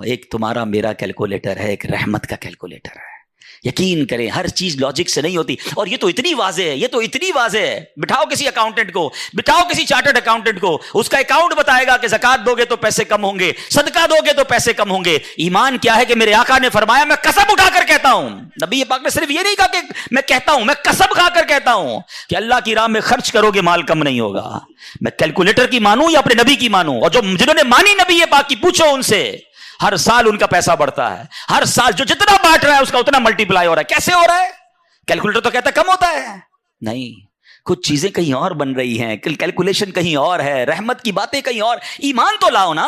ایک تمہارا میرا کیلکولیٹر ہے، ایک رحمت کا کیلکولیٹر ہے. یقین کریں ہر چیز لاجک سے نہیں ہوتی. اور یہ تو اتنی واضح ہے، یہ تو اتنی واضح ہے. بٹھاؤ کسی اکاؤنٹنٹ کو، بٹھاؤ کسی چارٹرڈ اکاؤنٹنٹ کو، اس کا اکاؤنٹ بتائے گا کہ زکات دو گے تو پیسے کم ہوں گے، صدقہ دو گے تو پیسے کم ہوں گے. ایمان کیا ہے کہ میرے آقا نے فرمایا میں قسم اٹھا کر کہتا ہوں. نبی پاک نے صرف یہ نہیں کہا کہ میں کہتا ہوں، میں قسم کھا کر کہتا ہوں کہ اللہ کی راہ میں خرچ کرو گے مال کم نہیں ہوگا. میں کیلکولیٹر کی مانوں یا اپنے نبی کی مانوں؟ اور جنہوں نے مانی نبی پاک کی پوچھو ان سے. ہر سال ان کا پیسہ بڑھتا ہے، ہر سال جو جتنا بانٹ رہا ہے اس کا اتنا ملٹی پلائی ہو رہا ہے. کیسے ہو رہا ہے؟ کیلکولیٹر تو کہتا ہے کم ہوتا ہے. نہیں، کچھ چیزیں کہیں اور بن رہی ہیں، کیلکولیشن کہیں اور ہے، رحمت کی باتیں کہیں اور. ایمان تو لاؤ نا.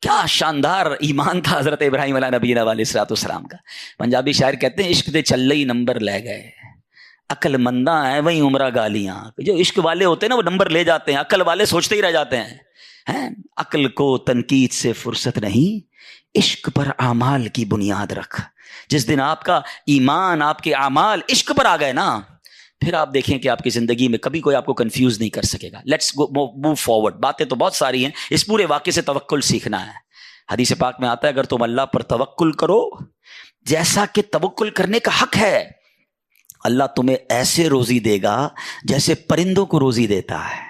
کیا شاندار ایمان تھا حضرت ابراہیم علیہ نبی علیہ الصلوۃ والسلام کا. پنجابی شاعر کہتے ہیں عشق دے چلے ہی نمبر لے گئے، عقل منداں ہیں وہیں عمرہ گالیاں. جو عشق والے ہوتے ہیں نا وہ نمبر لے جاتے ہیں، عقل والے سوچتے ہی رہ جاتے ہیں. عقل کو تنقید سے فرصت نہیں، عشق پر اعمال کی بنیاد رکھ. جس دن آپ کا ایمان، آپ کے اعمال عشق پر آ گئے نا، پھر آپ دیکھیں کہ آپ کی زندگی میں کبھی کوئی آپ کو کنفیوز نہیں کر سکے گا. Let's move forward. باتیں تو بہت ساری ہیں، اس پورے واقعے سے توکل سیکھنا ہے. حدیث پاک میں آتا ہے اگر تم اللہ پر توکل کرو جیسا کہ توکل کرنے کا حق ہے، اللہ تمہیں ایسے روزی دے گا جیسے پرندوں کو روزی دیتا ہے.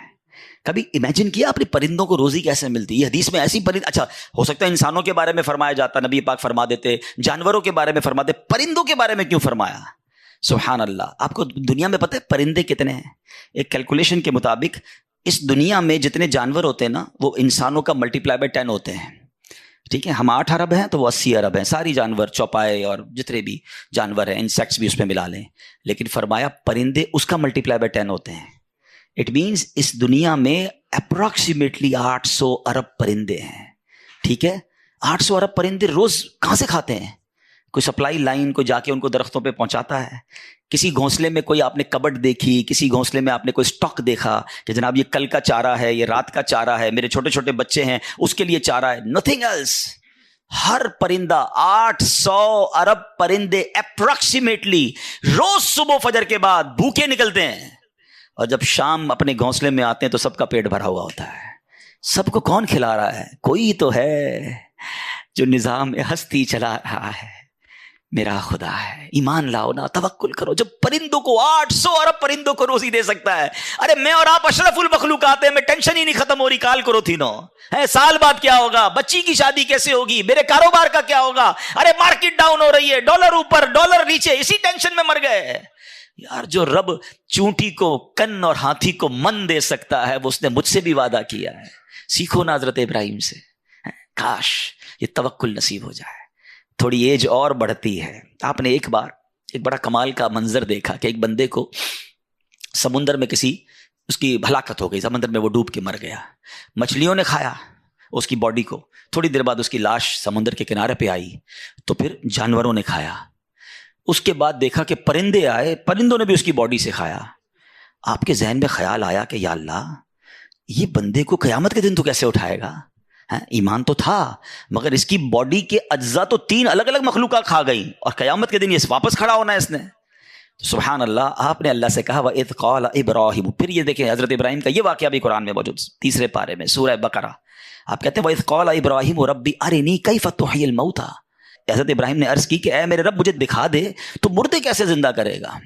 کبھی امیجن کیا اپنے پرندوں کو روزی کیسے ملتی ہے؟ حدیث میں ایسی پرند، اچھا ہو سکتا ہے انسانوں کے بارے میں فرمایا جاتا، نبی پاک فرما دیتے، جانوروں کے بارے میں فرما دے، پرندوں کے بارے میں کیوں فرمایا؟ سبحان اللہ. آپ کو دنیا میں پتہ ہے پرندے کتنے ہیں؟ ایک کیلکولیشن کے مطابق اس دنیا میں جتنے جانور ہوتے ہیں نا وہ انسانوں کا ملٹیپلائی بائی 10 ہوتے ہیں. ٹھیک ہے، ہم 8 ارب ہیں تو وہ 80 ارب ہیں. ساری جانور، چوپائے اور جتنے بھی جانور ہیں، انسیکٹس بھی اس میں ملا لیں. لیکن فرمایا پرندے اس کا ملٹیپلائی بائی 10 ہوتے ہیں. اٹ مینس اس دنیا میں اپروکسیمیٹلی 800 ارب پرندے ہیں. ٹھیک ہے، 800 ارب پرندے روز کہاں سے کھاتے ہیں؟ کوئی سپلائی لائن کوئی جا کے ان کو درختوں پہ پہنچاتا ہے. کسی گھونسلے میں کوئی آپ نے کبڈ دیکھی، کسی گھونسلے میں آپ نے کوئی سٹاک دیکھا کہ جناب یہ کل کا چارہ ہے، یہ رات کا چارہ ہے، میرے چھوٹے چھوٹے بچے ہیں اس کے لیے چارہ ہے. Nothing else. ہر پرندہ 800 ارب پرندے اپروکسیمیٹلی روز صبح فجر کے بعد بھوکے نکلتے ہیں، اور جب شام اپنے گھونسلے میں آتے ہیں تو سب کا پیٹ بھرا ہوا ہوتا ہے. سب کو کون کھلا رہا ہے؟ کوئی تو ہے جو نظام ہستی چلا رہا ہے، میرا خدا ہے. ایمان لاؤ نا، توکل کرو. جب پرندوں کو 800 ارب پرندوں کو روزی دے سکتا ہے، ارے میں اور آپ اشرف المخلوقات ہیں، میں ٹینشن ہی نہیں ختم ہو رہی کال کرو تھی نو ہے. سال بعد کیا ہوگا، بچی کی شادی کیسے ہوگی، میرے کاروبار کا کیا ہوگا، ارے مارکیٹ ڈاؤن ہو رہی ہے، ڈالر اوپر ڈالر نیچے، اسی ٹینشن میں مر گئے. یار جو رب چونٹی کو کن اور ہاتھی کو من دے سکتا ہے وہ اس نے مجھ سے بھی وعدہ کیا ہے. سیکھو نا حضرت ابراہیم سے. کاش یہ توکل نصیب ہو جائے. تھوڑی ایج اور بڑھتی ہے. آپ نے ایک بار ایک بڑا کمال کا منظر دیکھا کہ ایک بندے کو سمندر میں اس کی ہلاکت ہو گئی، سمندر میں وہ ڈوب کے مر گیا. مچھلیوں نے کھایا اس کی باڈی کو، تھوڑی دیر بعد اس کی لاش سمندر کے کنارے پہ آئی، تو پھر جانوروں نے کھایا. اس کے بعد دیکھا کہ پرندے آئے، پرندوں نے بھی اس کی باڈی سے کھایا. آپ کے ذہن میں خیال آیا کہ یا اللہ یہ بندے کو قیامت کے دن تو کیسے اٹھائے گا؟ ایمان تو تھا مگر اس کی باڈی کے اجزاء تو 3 الگ الگ مخلوقات کھا گئی، اور قیامت کے دن یہ واپس کھڑا ہونا ہے اس نے. سبحان اللہ. آپ نے اللہ سے کہا وَإِذْ قَالَ إِبْرَاهِيمُ. پھر یہ دیکھیں حضرت ابراہیم کا یہ واقعہ بھی قرآن میں موجود 3 پارے میں سورہ بقرہ. آپ کہتے ہیں وَإِذْ قَالَ إِبْرَاهِيمُ رَبِّ أَرِنِي كَيْفَ تُحْيِي الْمَوْتَى. حضرت ابراہیم نے عرض کی کہ اے میرے رب مجھے دکھا دے تو مردے کیسے زندہ کرے گا.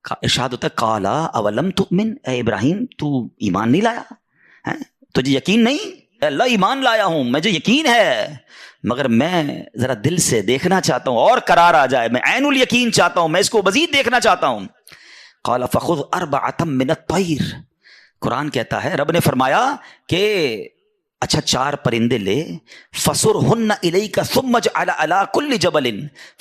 ارشاد ہوتا ہے قَالَ أَوَلَمْ تُؤْمِنْ. اے ابراہیم تو ایمان نہیں لایا؟ تجھے یقین نہیں؟ اللہ ایمان لایا ہوں، مجھے یقین ہے، مگر میں ذرا دل سے دیکھنا چاہتا ہوں اور قرار آ جائے، میں عین الیقین چاہتا ہوں، میں اس کو مزید دیکھنا چاہتا ہوں. قال فخذ 4 من الطیر. قرآن کہتا ہے رب نے فرمایا کہ اچھا 4 پرندے لے، فصرہن الیک ثم اجعل علی کل جبل.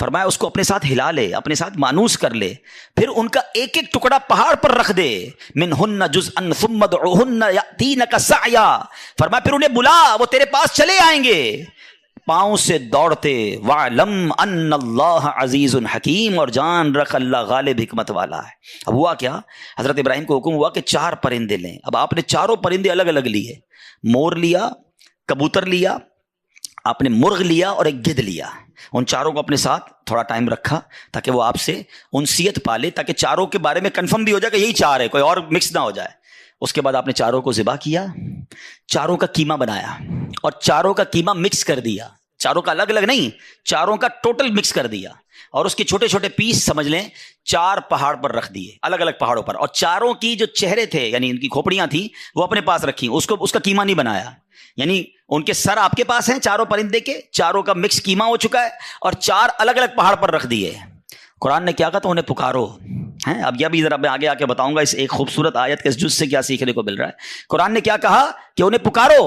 فرمایا اس کو اپنے ساتھ ہلا لے، اپنے ساتھ مانوس کر لے، پھر ان کا ایک ایک ٹکڑا پہاڑ پر رکھ دے. منہن جزءا ثم ادعوہن یاتینک سعیا. فرمایا پھر انہیں بلا، وہ تیرے پاس چلے آئیں گے پاؤں سے دوڑتے. وَعْلَمْ أَنَّ اللَّهَ عَزِيزٌ حَكِيمٌ. اور جان رکھ اللہ غالب حکمت والا ہے. اب ہوا کیا، حضرت ابراہیم کو حکم ہوا کہ 4 پرندے لیں. اب آپ نے 4 پرندے الگ الگ لیے، مور لیا، کبوتر لیا، آپ نے مرغ لیا اور ایک گدھ لیا. ان 4 کو اپنے ساتھ تھوڑا ٹائم رکھا تاکہ وہ آپ سے انسیت پالے، تاکہ 4 کے بارے میں کنفرم بھی ہو جائے کہ یہی 4 ہے، کوئی اور مکس نہ ہو جائے. اس کے بعد آپ نے 4 کو ذبح کیا، 4 کا قیمہ بنایا اور 4 کا قیمہ مکس کر دیا. چاروں کا الگ الگ نہیں، چاروں کا ٹوٹل مکس کر دیا اور اس کے چھوٹے چھوٹے پیس سمجھ لیں 4 پہاڑ پر رکھ دیے، الگ الگ پہاڑوں پر، اور چاروں کی جو چہرے تھے یعنی ان کی کھوپڑیاں تھیں وہ اپنے پاس رکھی، اس کا قیمہ نہیں بنایا، یعنی ان کے سر آپ کے پاس ہیں چاروں پرندے کے، چاروں کا مکس قیمہ ہو چکا ہے اور 4 الگ الگ پہاڑ پر رکھ دیے۔ قرآن نے کیا کہا تو انہیں پکارو ہیں۔ اب یہ بھی ذرا میں آگے آ کے بتاؤں گا اس ایک خوبصورت آیت کے اس جز سے کیا سیکھنے کو مل رہا ہے۔ قرآن نے کیا کہا کہ انہیں پکارو،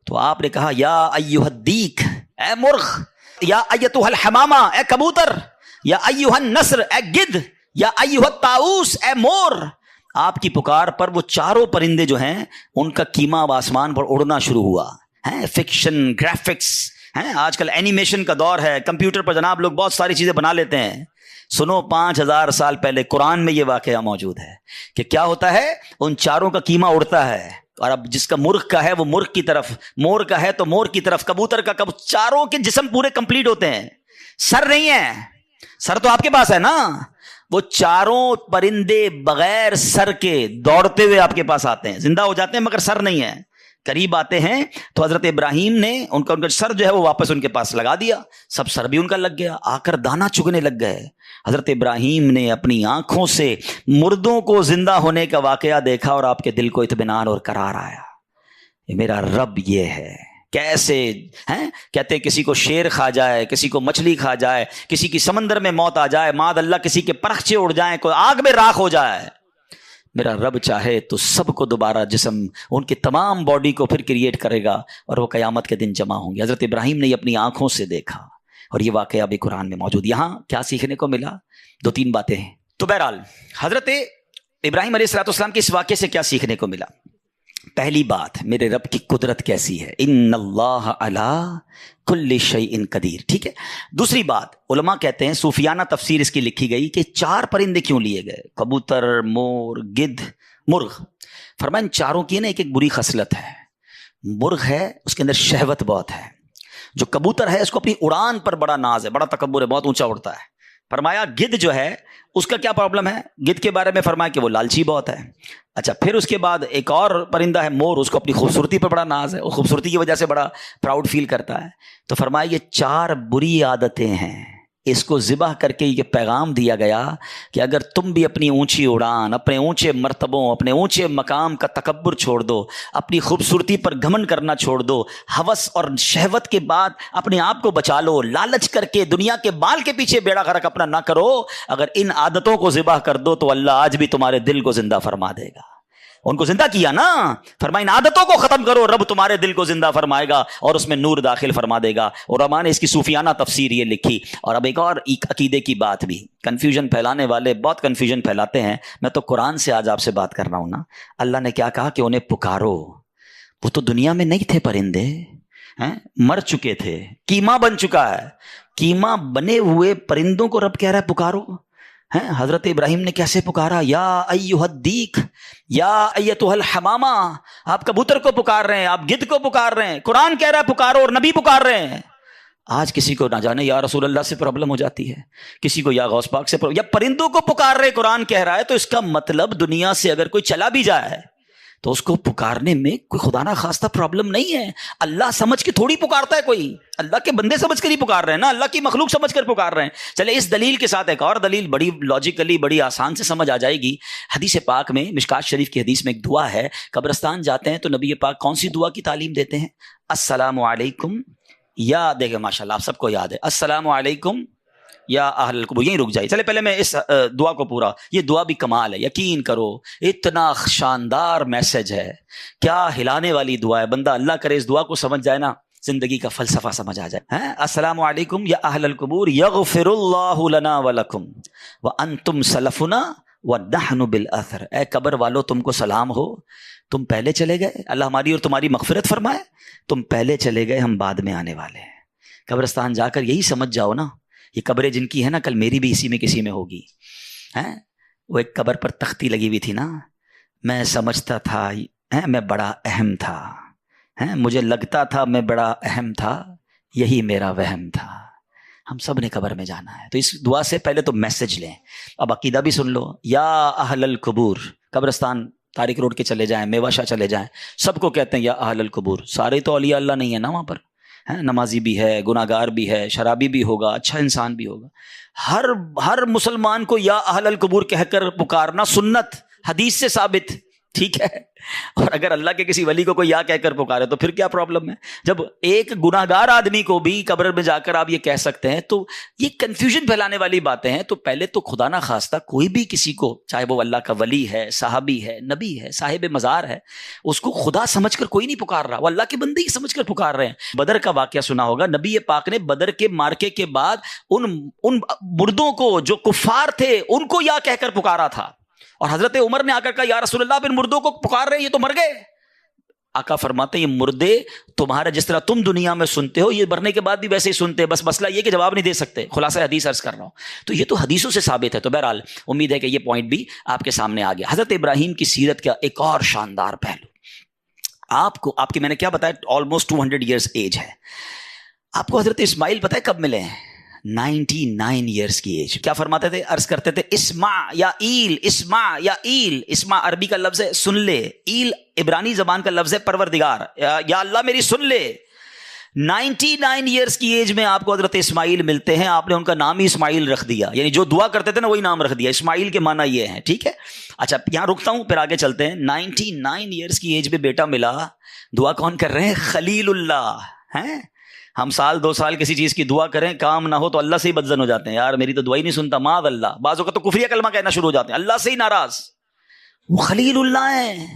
تو آپ نے کہا یا ایھا الدیک، اے مرغ، یا ایتھا الحمامہ، اے کبوتر، یا ایھا النسر، اے گدھ، یا ایھا الطاؤس، اے مور۔ آپ کی پکار پر وہ چاروں پرندے جو ہیں ان کا قیمہ اب آسمان پر اڑنا شروع ہوا ہے۔ فکشن، گرافکس ہیں، آج کل اینیمیشن کا دور ہے، کمپیوٹر پر جناب لوگ بہت ساری چیزیں بنا لیتے ہیں۔ سنو 5000 سال پہلے قرآن میں یہ واقعہ موجود ہے کہ کیا ہوتا ہے، ان چاروں کا قیمہ اڑتا ہے، اور اب جس کا مرغ کا ہے وہ مرغ کی طرف، مور کا ہے تو مور کی طرف، کبوتر کا چاروں کے جسم پورے کمپلیٹ ہوتے ہیں، سر نہیں ہے، سر تو آپ کے پاس ہے نا، وہ چاروں پرندے بغیر سر کے دوڑتے ہوئے آپ کے پاس آتے ہیں، زندہ ہو جاتے ہیں مگر سر نہیں ہے، قریب آتے ہیں تو حضرت ابراہیم نے ان کا سر جو ہے وہ واپس ان کے پاس لگا دیا، سب سر بھی ان کا لگ گیا، آ کر دانا چگنے لگ گئے۔ حضرت ابراہیم نے اپنی آنکھوں سے مردوں کو زندہ ہونے کا واقعہ دیکھا اور آپ کے دل کو اطمینان اور قرار آیا، یہ میرا رب یہ ہے۔ کیسے ہیں کہتے ہیں کسی کو شیر کھا جائے، کسی کو مچھلی کھا جائے، کسی کی سمندر میں موت آ جائے، معاذ اللہ کسی کے پرخچے اڑ جائیں، کوئی آگ میں راکھ ہو جائے، میرا رب چاہے تو سب کو دوبارہ جسم ان کی تمام باڈی کو پھر کریٹ کرے گا اور وہ قیامت کے دن جمع ہوں گے۔ حضرت ابراہیم نے یہ اپنی آنکھوں سے دیکھا اور یہ واقعہ بھی قرآن میں موجود۔ یہاں کیا سیکھنے کو ملا؟ 2-3 باتیں ہیں۔ تو بہرحال حضرت ابراہیم علیہ السلام کے اس واقعے سے کیا سیکھنے کو ملا؟ پہلی بات، میرے رب کی قدرت کیسی ہے، ان اللہ علی کل شیء قدیر، ٹھیک ہے۔ دوسری بات، علماء کہتے ہیں صوفیانہ تفسیر اس کی لکھی گئی کہ 4 پرندے کیوں لیے گئے، کبوتر، مور، گدھ، مرغ؟ فرمایا ان چاروں کی نا ایک بری خصلت ہے۔ مرغ ہے اس کے اندر شہوت بہت ہے، جو کبوتر ہے اس کو اپنی اڑان پر بڑا ناز ہے، بڑا تکبر ہے، بہت اونچا اڑتا ہے۔ فرمایا گدھ جو ہے اس کا کیا پرابلم ہے، گدھ کے بارے میں فرمایا کہ وہ لالچی بہت ہے۔ اچھا، پھر اس کے بعد ایک اور پرندہ ہے مور، اس کو اپنی خوبصورتی پر بڑا ناز ہے، وہ خوبصورتی کی وجہ سے بڑا پراؤڈ فیل کرتا ہے۔ تو فرمایا یہ 4 بری عادتیں ہیں، اس کو ذبح کر کے یہ پیغام دیا گیا کہ اگر تم بھی اپنی اونچی اڑان، اپنے اونچے مرتبوں، اپنے اونچے مقام کا تکبر چھوڑ دو، اپنی خوبصورتی پر گھمنڈ کرنا چھوڑ دو، ہوس اور شہوت کے بعد اپنے آپ کو بچا لو، لالچ کر کے دنیا کے بال کے پیچھے بیڑا غرق اپنا نہ کرو، اگر ان عادتوں کو ذبح کر دو تو اللہ آج بھی تمہارے دل کو زندہ فرما دے گا۔ ان کو زندہ کیا نا، فرمایا ان عادتوں کو ختم کرو، رب تمہارے دل کو زندہ فرمائے گا اور اس میں نور داخل فرما دے گا۔ اور علماء نے اس کی صوفیانہ تفسیر یہ لکھی۔ اور اب ایک عقیدے کی بات بھی، کنفیوژن پھیلانے والے بہت کنفیوژن پھیلاتے ہیں، میں تو قرآن سے آج آپ سے بات کر رہا ہوں نا۔ اللہ نے کیا کہا کہ انہیں پکارو، وہ تو دنیا میں نہیں تھے پرندے، مر چکے تھے، قیمہ بن چکا ہے، قیمہ بنے ہوئے پرندوں کو رب کہہ رہا ہے پکارو۔ حضرت ابراہیم نے کیسے پکارا، یا ایھا الدیک، یا ایتھا الحمامہ، آپ کبوتر کو پکار رہے ہیں، آپ گدھ کو پکار رہے ہیں، قرآن کہہ رہا ہے پکارو اور نبی پکار رہے ہیں۔ آج کسی کو نہ جانے یا رسول اللہ سے پرابلم ہو جاتی ہے، کسی کو یا غوث پاک سے یا پرندوں کو پکار رہے، قرآن کہہ رہا ہے، تو اس کا مطلب دنیا سے اگر کوئی چلا بھی جائے تو اس کو پکارنے میں کوئی خدا نہ خواستہ پرابلم نہیں ہے۔ اللہ سمجھ کے تھوڑی پکارتا ہے کوئی، اللہ کے بندے سمجھ کر ہی پکار رہے ہیں نا، اللہ کی مخلوق سمجھ کر پکار رہے ہیں۔ چلے اس دلیل کے ساتھ ایک اور دلیل بڑی لاجیکلی بڑی آسان سے سمجھ آ جائے گی۔ حدیث پاک میں، مشکات شریف کی حدیث میں ایک دعا ہے، قبرستان جاتے ہیں تو نبی پاک کون سی دعا کی تعلیم دیتے ہیں؟ السلام علیکم، یا دیکھیں ماشاءاللہ آپ سب کو یاد ہے، السلام علیکم یا اہل القبور۔ یہیں رک جائیے، چلے پہلے میں اس دعا کو پورا، یہ دعا بھی کمال ہے، یقین کرو اتنا شاندار میسج ہے، کیا ہلانے والی دعا ہے۔ بندہ اللہ کرے اس دعا کو سمجھ جائے نا، زندگی کا فلسفہ سمجھ آ جائے۔ السلام علیکم یا اہل القبور یغفر اللہ لنا ولکم وانتم سلفنا ونحن بالاثر۔ اے قبر والو تم کو سلام ہو، تم پہلے چلے گئے، اللہ ہماری اور تمہاری مغفرت فرمائے، تم پہلے چلے گئے، ہم بعد میں آنے والے ہیں۔ قبرستان جا کر یہی سمجھ جاؤ نا، یہ قبریں جن کی ہے نا، کل میری بھی اسی میں کسی میں ہوگی۔ وہ ایک قبر پر تختی لگی ہوئی تھی نا، میں سمجھتا تھا میں بڑا اہم تھا، مجھے لگتا تھا میں بڑا اہم تھا، یہی میرا وہم تھا۔ ہم سب نے قبر میں جانا ہے، تو اس دعا سے پہلے تو میسج لیں۔ اب عقیدہ بھی سن لو، یا اہل القبور، قبرستان طارق روڈ کے چلے جائیں، میوہ شاہ چلے جائیں، سب کو کہتے ہیں یا اہل القبور۔ سارے تو اولیاء اللہ نہیں ہے نا وہاں پر، نمازی بھی ہے، گناہ گار بھی ہے، شرابی بھی ہوگا، اچھا انسان بھی ہوگا. ہر مسلمان کو یا اہل القبور کہہ کر پکارنا سنت، حدیث سے ثابت، ٹھیک ہے. اور اگر اللہ کے کسی ولی کو کوئی یا کہہ کر پکارے تو پھر کیا پرابلم ہے؟ جب ایک گناہ گار آدمی کو بھی قبر میں جا کر آپ یہ کہہ سکتے ہیں تو یہ کنفیوژن پھیلانے والی باتیں ہیں. تو پہلے تو خدا نہ خواستہ کوئی بھی کسی کو، چاہے وہ اللہ کا ولی ہے، صحابی ہے، نبی ہے، صاحب مزار ہے، اس کو خدا سمجھ کر کوئی نہیں پکار رہا، وہ اللہ کے بندے ہی سمجھ کر پکار رہے ہیں. بدر کا واقعہ سنا ہوگا، نبی پاک نے بدر کے مارکے کے بعد ان مردوں کو جو کفار تھے ان کو یا کہہ کر پکارا تھا. اور حضرت عمر نے آ کر کہا یا رسول اللہ ان مردوں کو پکار رہے ہیں، یہ تو مر گئے. آقا فرماتے ہیں یہ مردے تمہارا جس طرح تم دنیا میں سنتے ہو یہ مرنے کے بعد بھی ویسے ہی سنتے ہیں، بس مسئلہ یہ کہ جواب نہیں دے سکتے. خلاصہ حدیث عرض کر رہا ہوں. تو یہ تو حدیثوں سے ثابت ہے. تو بہرحال امید ہے کہ یہ پوائنٹ بھی آپ کے سامنے آ گیا. حضرت ابراہیم کی سیرت کا ایک اور شاندار پہلو آپ کی میں نے کیا بتایا، آلموسٹ 200 ایئرز ایج ہے. آپ کو حضرت اسماعیل پتہ ہے کب ملے ہیں؟ 99 ایئرز کی ایج. کیا فرماتے تھے؟ عرض کرتے تھے اسمع یا ایل، اسمع یا ایل. اسمع عربی کا لفظ ہے سن لے، ایل عبرانی زبان کا لفظ ہے پروردگار، یا اللہ میری سن لے. 99 ایئرز کی ایج میں آپ کو حضرت اسماعیل ملتے ہیں. آپ نے ان کا نام ہی اسماعیل رکھ دیا، یعنی جو دعا کرتے تھے نا وہی نام رکھ دیا. اسماعیل کے معنی یہ ہیں، ٹھیک ہے. اچھا یہاں رکتا ہوں، پھر آگے چلتے ہیں. 99 ایئرز کی ایج میں بیٹا ملا. دعا کون کر رہے ہیں؟ خلیل اللہ ہیں. ہم سال 2 سال کسی چیز کی دعا کریں، کام نہ ہو تو اللہ سے ہی بدزن ہو جاتے ہیں، یار میری تو دعا ہی نہیں سنتا، معاذ اللہ. بعضوں کا تو کفریہ کلمہ کہنا شروع ہو جاتے ہیں، اللہ سے ہی ناراض. وہ خلیل اللہ ہیں،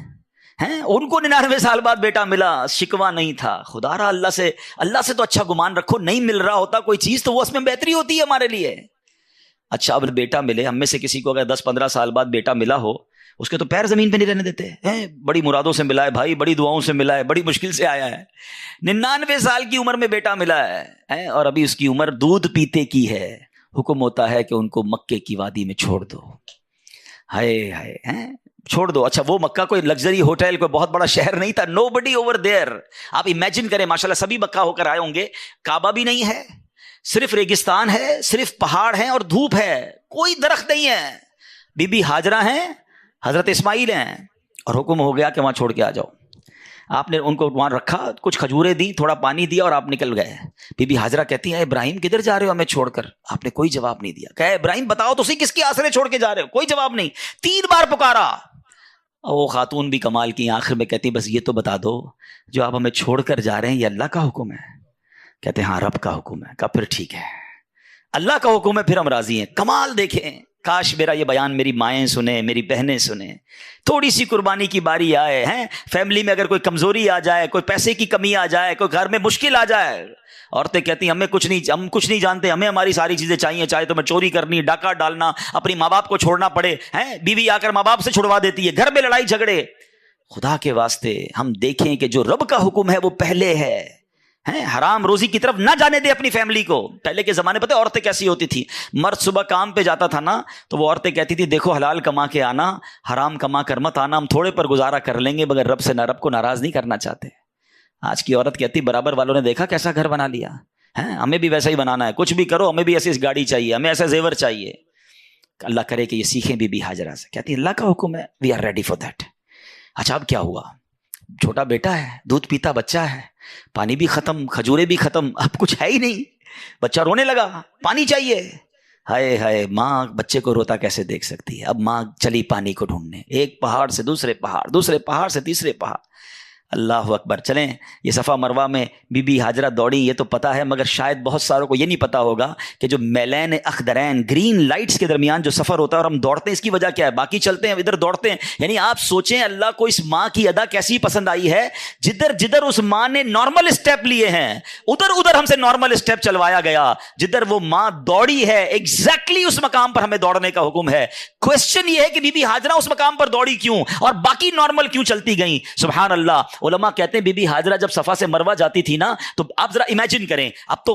ان کو 99 سال بعد بیٹا ملا، شکوہ نہیں تھا. خدا رہا اللہ سے تو اچھا گمان رکھو. نہیں مل رہا ہوتا کوئی چیز تو وہ اس میں بہتری ہوتی ہے ہمارے لیے. اچھا اب بیٹا ملے. ہم میں سے کسی کو اگر 10-15 سال بعد بیٹا ملا ہو، اس کے تو پیر زمین پہ نہیں رہنے دیتے ہیں. بڑی مرادوں سے ملا ہے بھائی، بڑی دعاؤں سے ملا ہے، بڑی مشکل سے آیا ہے. 99 سال کی عمر میں بیٹا ملا ہے اور ابھی اس کی عمر دودھ پیتے کی ہے. حکم ہوتا ہے کہ ان کو مکے کی وادی میں چھوڑ دو. ہائے ہائے چھوڑ دو. اچھا وہ مکہ کوئی لگژری ہوٹل، کوئی بہت بڑا شہر نہیں تھا. نو بڈی اوور دیئر. آپ امیجن کریں، ماشاءاللہ سبھی مکہ ہو کر آئے ہوں گے. کعبہ بھی نہیں ہے، صرف ریگستان ہے، صرف پہاڑ ہیں اور دھوپ ہے، کوئی درخت نہیں ہے. بی بی ہاجرہ ہیں، حضرت اسماعیل ہیں، اور حکم ہو گیا کہ وہاں چھوڑ کے آ جاؤ. آپ نے ان کو وہاں رکھا، کچھ کھجوریں دی، تھوڑا پانی دیا اور آپ نکل گئے. بی بی ہاجرہ کہتی ہیں ابراہیم کدھر جا رہے ہو ہمیں چھوڑ کر؟ آپ نے کوئی جواب نہیں دیا. کہا ابراہیم بتاؤ تو صحیح کس کی آسرے چھوڑ کے جا رہے ہو؟ کوئی جواب نہیں. 3 بار پکارا. وہ خاتون بھی کمال کی، آخر میں کہتی بس یہ تو بتا دو جو آپ ہمیں چھوڑ کر جا رہے ہیں یہ اللہ کا حکم ہے؟ کہتے ہیں ہاں رب کا حکم ہے. کہا پھر ٹھیک ہے، اللہ کا حکم ہے، پھر ہم راضی ہیں. کمال دیکھیں، کاش میرا یہ بیان میری مائیں سنیں، میری بہنیں سنیں. تھوڑی سی قربانی کی باری آئے ہیں، فیملی میں اگر کوئی کمزوری آ جائے، کوئی پیسے کی کمی آ جائے، کوئی گھر میں مشکل آ جائے، عورتیں کہتی ہیں ہم کچھ نہیں جانتے، ہمیں ہماری ساری چیزیں چاہیے، چاہے تو میں چوری کرنی، ڈاکہ ڈالنا، اپنی ماں باپ کو چھوڑنا پڑے. بیوی آ کر ماں باپ سے چھڑوا دیتی ہے، گھر میں لڑائی جھگڑے. خدا کے واسطے ہم دیکھیں کہ جو رب کا حکم ہے وہ پہلے ہے. حرام روزی کی طرف نہ جانے دے اپنی فیملی کو. پہلے کے زمانے پتہ عورتیں کیسی ہوتی تھی؟ مرد صبح کام پہ جاتا تھا نا تو وہ عورتیں کہتی تھی دیکھو حلال کما کے آنا، حرام کما کر مت آنا، ہم تھوڑے پر گزارا کر لیں گے مگر رب کو ناراض نہیں کرنا چاہتے. آج کی عورت کہتی برابر والوں نے دیکھا کیسا گھر بنا لیا، ہمیں بھی ویسا ہی بنانا ہے، کچھ بھی کرو ہمیں بھی ایسی گاڑی چاہیے، ہمیں ایسا زیور چاہیے. اللہ کرے کہ یہ سیکھیں بی بی ہاجرہ سے. کہتی اللہ کا حکم ہے، we are ready for that. اچھا اب کیا ہوا؟ چھوٹا بیٹا ہے، دودھ پیتا بچہ ہے، پانی بھی ختم، کھجورے بھی ختم، اب کچھ ہے ہی نہیں. بچہ رونے لگا، پانی چاہیے. ہائے ہائے، ماں بچے کو روتا کیسے دیکھ سکتی ہے؟ اب ماں چلی پانی کو ڈھونڈنے، ایک پہاڑ سے دوسرے پہاڑ، دوسرے پہاڑ سے تیسرے پہاڑ. اللہ اکبر. چلیں یہ صفا مروہ میں بی بی ہاجرہ دوڑی یہ تو پتا ہے، مگر شاید بہت ساروں کو یہ نہیں پتا ہوگا کہ جو میلین اخضرین گرین لائٹس کے درمیان جو سفر ہوتا ہے اور ہم دوڑتے ہیں اس کی وجہ کیا ہے؟ باقی چلتے ہیں ادھر دوڑتے ہیں. یعنی آپ سوچیں اللہ کو اس ماں کی ادا کیسی پسند آئی ہے، جدھر اس ماں نے نارمل اسٹیپ لیے ہیں ادھر ہم سے نارمل اسٹیپ چلوایا گیا. جدھر وہ ماں دوڑی ہے ایگزیکٹلی اس مقام پر ہمیں دوڑنے کا حکم ہے. کوشچن یہ ہے کہ بی بی ہاجرہ اس مقام پر دوڑی کیوں اور باقی نارمل کیوں چلتی گئیں؟ سبحان اللہ. علماء کہتے ہیں بی بی ہاجرہ جب صفا سے مروہ جاتی تھی نا تو آپ ذرا امیجن کریں، اب تو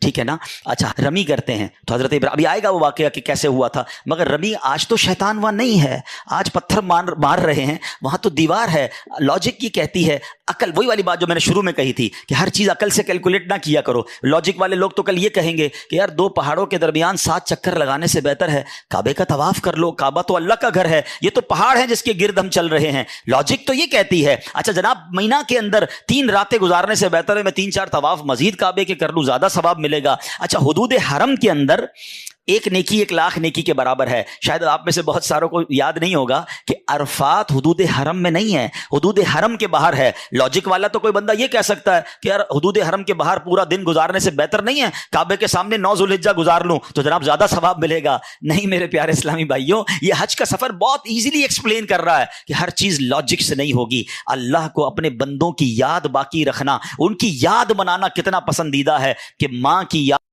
ٹھیک ہے نا. اچھا رمی کرتے ہیں تو حضرت ابراہیم ابھی آئے گا وہ واقعہ کہ کیسے ہوا تھا, مگر رمی آج تو شیطان وہاں نہیں ہے, آج پتھر مار رہے ہیں, وہاں تو دیوار ہے. لاجک یہ کہتی ہے, عقل وہی والی بات جو میں نے شروع میں کہی تھی کہ ہر چیز عقل سے کیلکولیٹ نہ کیا کرو. لاجک والے لوگ تو کل یہ کہیں گے کہ یار 2 پہاڑوں کے درمیان 7 چکر لگانے سے بہتر ہے کعبے کا طواف کر لو, کعبہ تو اللہ کا گھر ہے, یہ تو پہاڑ ہے جس کے گرد ہم چل رہے ہیں. لاجک تو یہ کہتی ہے اچھا جناب مہینہ کے اندر 3 راتیں گزارنے سے بہتر ہے میں 3-4 طواف مزید کعبے کے کر لوں, زیادہ ثواب ملے گا. اچھا حدود حرم کے اندر ایک نیکی 1 لاکھ نیکی کے برابر ہے. شاید آپ میں سے بہت ساروں کو یاد نہیں ہوگا کہ عرفات حدود حرم میں نہیں ہے, حدود حرم کے باہر ہے. لاجک والا تو کوئی بندہ یہ کہہ سکتا ہے کہ یار حدود حرم کے باہر پورا دن گزارنے سے بہتر نہیں ہے کعبے کے سامنے 9 ذوالحجہ گزار لوں تو جناب زیادہ ثواب ملے گا. نہیں میرے پیارے اسلامی بھائیوں, یہ حج کا سفر بہت ایزیلی ایکسپلین کر رہا ہے کہ ہر چیز لاجک سے نہیں ہوگی. اللہ کو اپنے بندوں کی یاد باقی رکھنا, ان کی یاد منانا کتنا پسندیدہ ہے کہ ماں کی یاد